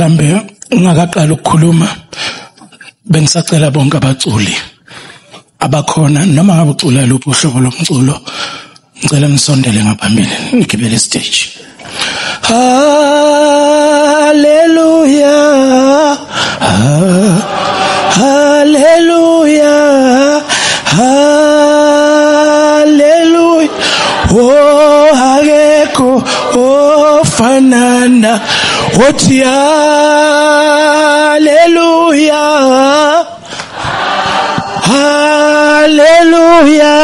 mhlambe ngingaqala ukukhuluma bengisacela bonke abaculi abakhona noma ngabe ucula luphi uhlobo lomculo ngicela nisondele ngaphambili ngigibele stage. Hallelujah, hallelujah, hallelujah. Oh akekho ofanana othi hallelujah, hallelujah,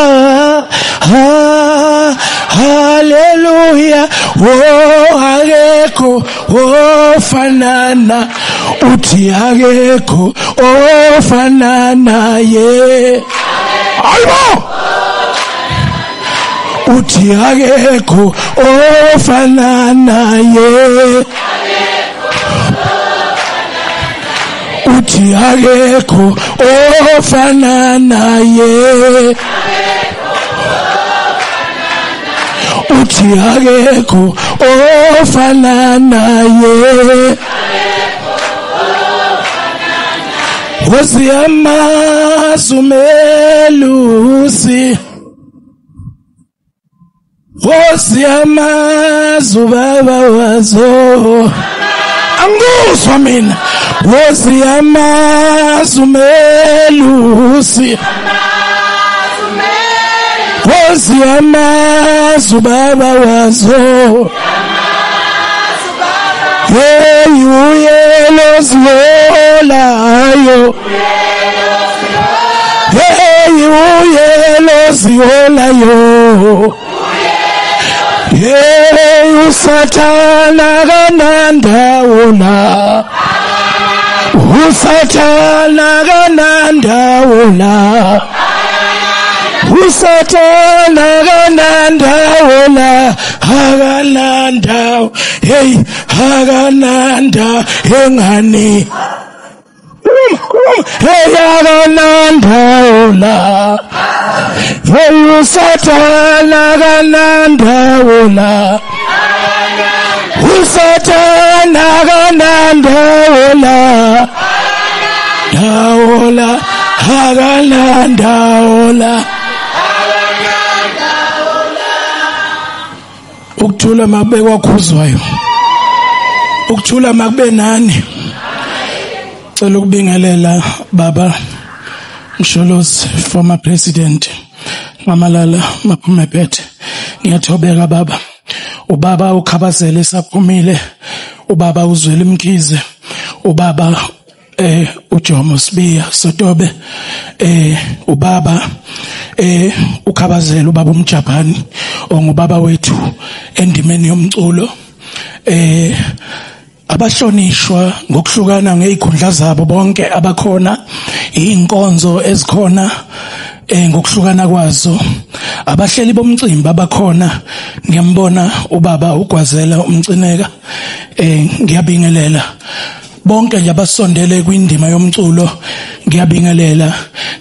hallelujah. Oh akekho ofanana uthi akekho ofanana ye. Ayibo uthi akekho ofanana ye. Uthi akekho ofanana ye. Uthi akekho ofanana ye. Wosiyamazumelusi Wosiyamazubaba wazo anguzwa mina. Wosiyamazumelusi Wosiyamazubaba wazo hey uyeloziyolayo hey uyeloziyolayo hey usathana kanandawola usathana kanandawola usathana kanandawola akanandawo hey akananda engani hey akanandawola hey usathana kanandawola usathana kanandawola dawola akanandawola. Ukuthula makube kwakhuzwayo, ukuthula makube nani. Cela ukubingelela baba Msholozi, former president Mamalala Maphumaphethe. Ngiyathobeka baba, ubaba uKhabazela esaphumile, ubaba uZweli Mkhize, ubaba uJomo Sibiya Sotobe, ubaba uKhabazela, ubaba uMjapani ongubaba wethu endimeni yomculo. Abahlonishwa ngokuhlukana ngeikhundla zabo bonke abakhona, inkonzo ezikhona ngokuhlukana kwazo, abahleli bomcimbi abakhona. Ngiyambona ubaba uGwazela uMcineka, ngiyabingelela bonke nje abasondele kwindima yomculo, ngiyabingelela.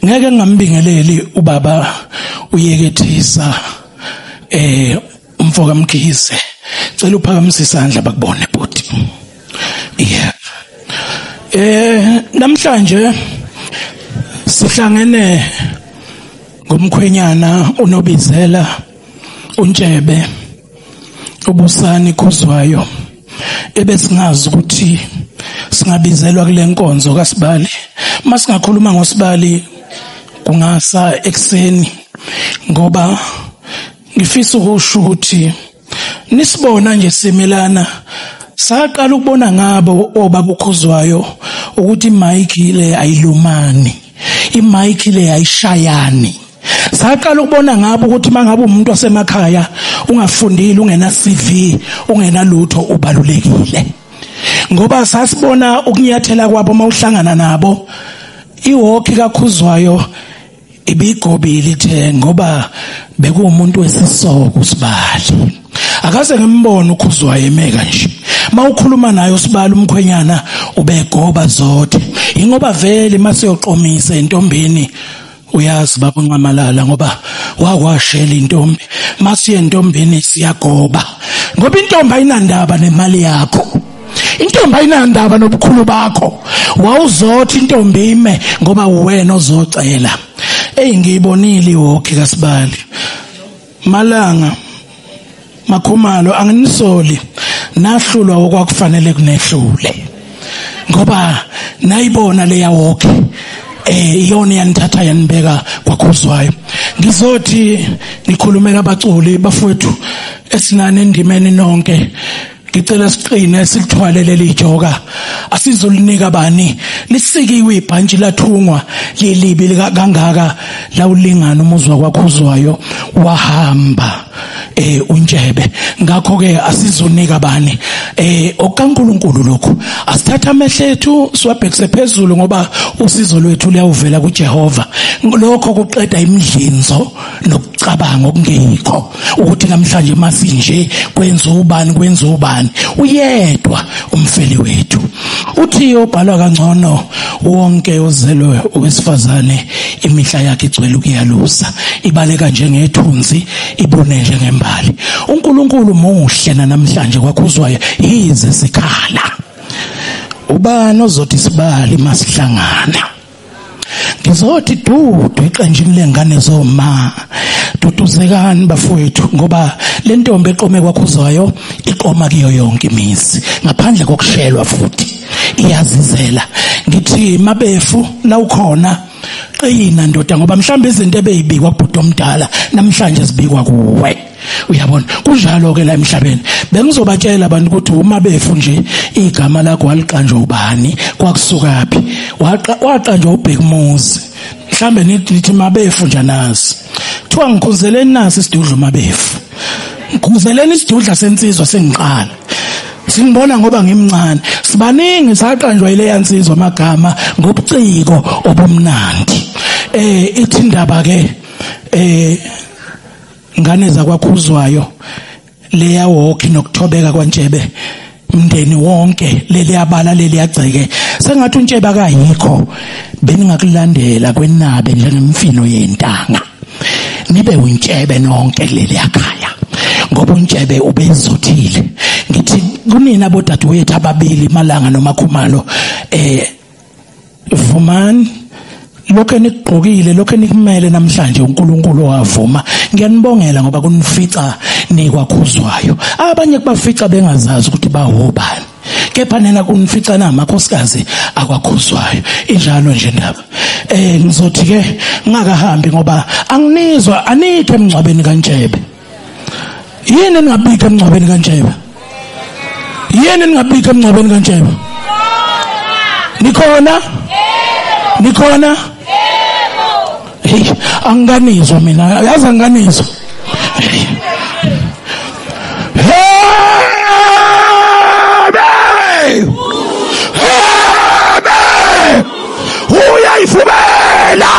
Ngeke ngingambingeleli ubaba uyekethisa umfoka Mkhize. Cela uphakamise isandla bakubone bhuti. Yeah. Namhlanje sihlangene ngomkhwenyana uNobizela uNtshebe ubusani Khuzwayo, ebesingazi ukuthi singabizelwa kule nkonzo kaSibali. Masingakhuluma ngoSibali kungasa ekseni, ngoba ngifisa ukusho ukuthi nisibona nje simelana. Saqala ukubona ngabo obaba uKhuzwayo ukuthi imic le ayilumani, imic le ayishayani. Saqala ukubona ngabo ukuthi mangabe umuntu wasemakhaya ungafundile, ungena CV, ungena lutho, ubalulekile. Ngoba sasibona ukunyathela kwabo mawuhlangana nabo, iwalk kaKhuzwayo ibigobile ithe, ngoba bekuwumuntu wesisoko uSibali. Akaze ngimbone uKhuzwayo emeka nje. Mawukhuluma naye uSibali umkhwenyana ubegoba zodwa. Ingoba vele masiyoqomisa entombini, uyazi baba uNcamalala, ngoba wakwashela intombi. Masiye entombini siyagoba, ngoba intombi ayinandaba nemali yakho. intombi ayinandaba nobukhulu bakho. Wawuzothi intombi ime ngoba wena ozocela. Ngiyibonile iwokhi kaSibali. Malanga Makhumalo anginisoli nahlulwa okwakufanele kunehlule. Ngoba nayibona leya wokhi iyona yanithatha yanibeka kwaKhuzwayo. Ngizothi nikhulumela abaculi bafowethu esinane endimeni nonke. Ngicela siqine silithwale leli joka. Asizolinika bani lisikiwe ibhantshi lathungwa lelibi kangaka la ulingana umuzwa kwaKhuzwayo wahamba uNtshebe. Ngakho ke asizonika bani okaNkulunkulu lokho. Asithatha amehlethu siwabhekise phezulu ngoba usizo lwethu liyawuvela kuJehova. Lokho kuqeda imidlinzo nokucabanga okungekho ukuthi namhlanje masinje kwenza ubani uyedwa umfeli wethu. Uthi obhalwa kangcono wonke ozelwe owesifazane imihla yakhe igcwele ukuyalusa, ibaleka njengethunzi ibone njengembali. uNkulunkulu muhle namhlanje kwaKhuzwayo yize sikhala. Ubani ozothi Sibali masihlangana? Ngizothi dudu eqenjini lengane zoma. Duduzekani bafowethu ngoba le ntombi eqome kwaKhuzwayo iqoma kiyo yonke imizi ngaphandle kokushelwa futhi iyazizela. Ngithi mabefu la ukhona qina ndoda ngoba mhlawumbe izinto ebeyibikwa kubhuti omdala namhlanje zibikwa kuwe. Uyabona kunjalo ke la emhlabeni. Bengizobatshela abantu ukuthi uma befu nje igama lakho waliqanjwa ubani kwakusukaphi waqanjwa uBhekumuzi. Mhlambe nithi mabefu nje nazi kuthiwa ngikhuzeleni nasi isidudla mabefu. Ngikhuzeleni isidudla sensizwa sengiqala. Singibona ngoba ngimncane. Sibaningi saqanjwa ile yansizwa amagama ngobuciko obumnandi. Ithi indaba ke ngane zakwaKhuzwayo leya wokhi nokuthobeka kwaNtshebe umndeni wonke leli yabala leli yagceke sengathi uNtshebe akayikho beningakulandela kwenabe njengemfino yentanga nibe uNtshebe nonke leli yakhaya ngoba uNtshebe ubezothile. Ngithi kunina bodadewethu ababili Malanga noMakhumalo vumani lokho enikugqokile lokho enikumele namhlanje uNkulunkulu wavuma. Ngiyanibongela ngoba kunifica nikwaKhuzwayo. Abanye kubafica bengazazi ukuthi bawobani. Kepha nina kunifica namakhosikazi akwaKhuzwayo. Injalo nje indaba. Ngizothi ke ngakahambi ngoba anginizwa anikho emngcwabeni kaNtshebe. Yini ningabika emngcwabeni kaNtshebe? Yini ningabika emngcwabeni kaNtshebe? Nikhona? Nikhona? Hey, anganizwa mina, yazi anganizwa. Uyayifubela!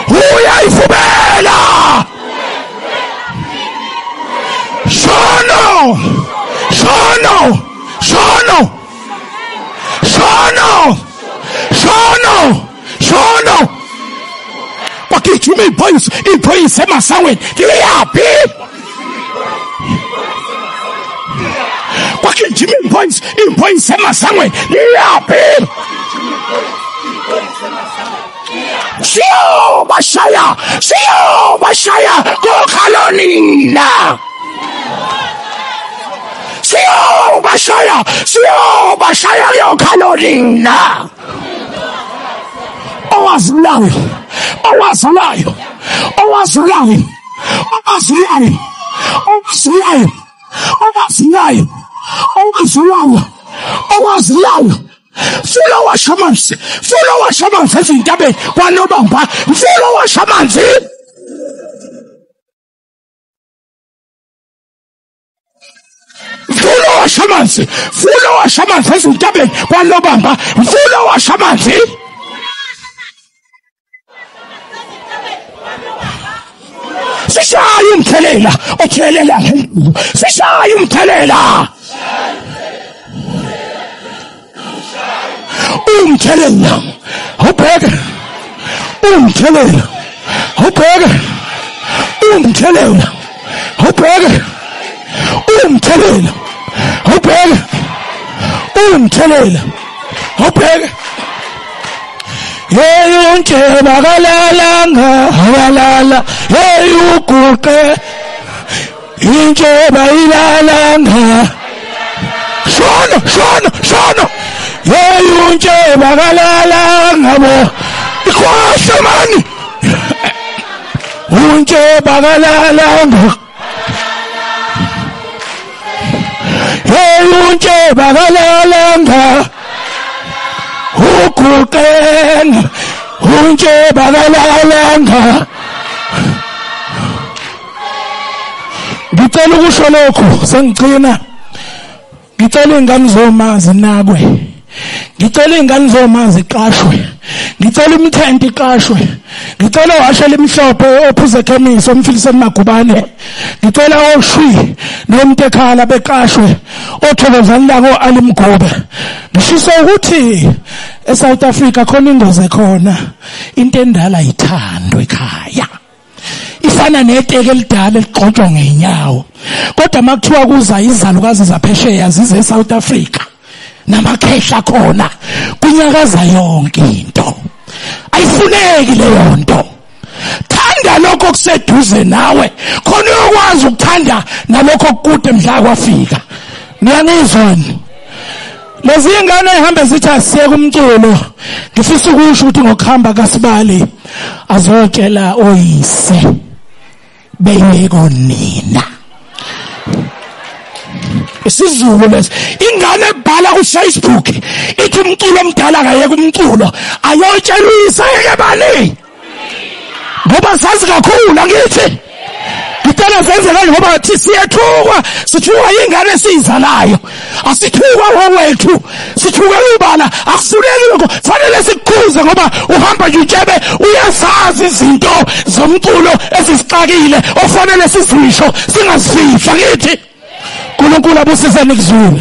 Uyayifubela! Shono! Shono! Shono! Shono! Shono! Shono! Wakijumi ipoyise emasanweni ngiyaphi? Wakijumi ipoyise emasanweni ngiyaphi? Siyo bashaya kokhalonina. Siyo bashaya kokhalonina. Owazilayo fulo washamanzi ezintabeni kwaNobamba fulo washamanzi ezintabeni kwaNobamba fulo washamanzi sishaya umthelela othelela ngempilo sishaya umthelela ubheke umthelela ungithelela awubheke hey untsheba kalalanga walala hey uguqe intsheba ilalanga shona hey untsheba kalalanga bo ikhohle mani untsheba kalalanga hey untsheba kalalanga uguqenga untsheba kalalanga ngicela ukusho lokho sengigcina ngicela ingane zoma zinakwe ngicela ingane zoma ziqashwe ngicela imithenti iqashwe ngicela washela imhlophe ophuze ekhemisi omfiliseni magubane ngicela oshwi nomtekhala beqashwe othokozani lako alimgobe ngishiso ukuthi eSouth Africa khona ingozi khona into endala ithando ekhaya ifana neteke elidala eliqhotshwa ngeenyawo kodwa makuthiwa kuza izalukazi zaphesheya zize eSouth Africa namakhehla khona kunyakaza yonke into ayifuneki leyo nto thanda lokho kuseduze nawe khona uyokwazi ukuthanda nalokho okude mhla kwafika niyangizwani lezi ingane ehambe zithi asiye kumculo ngifisa ukusho ukuthi ngokuhamba kaSibali azokela oyise beyeko nina isizulu lesi ingane ebhala ku Facebook ithi umculo omdala akayeke umculo ayotshelisa yeke bani ngoba sazi kakhulu angithi ngicela senze kanje ngoba thi sithukwa ingane esizalayo asithukwa wowethu sithukwa ibala akufuneki lokho fanele sikukhuze ngoba uhamba nje utshebe uyazazi izinto zomculo ezisixakile ofanele sizisho singazifihla ngithi uNkulunkulu abusiseni kuzulu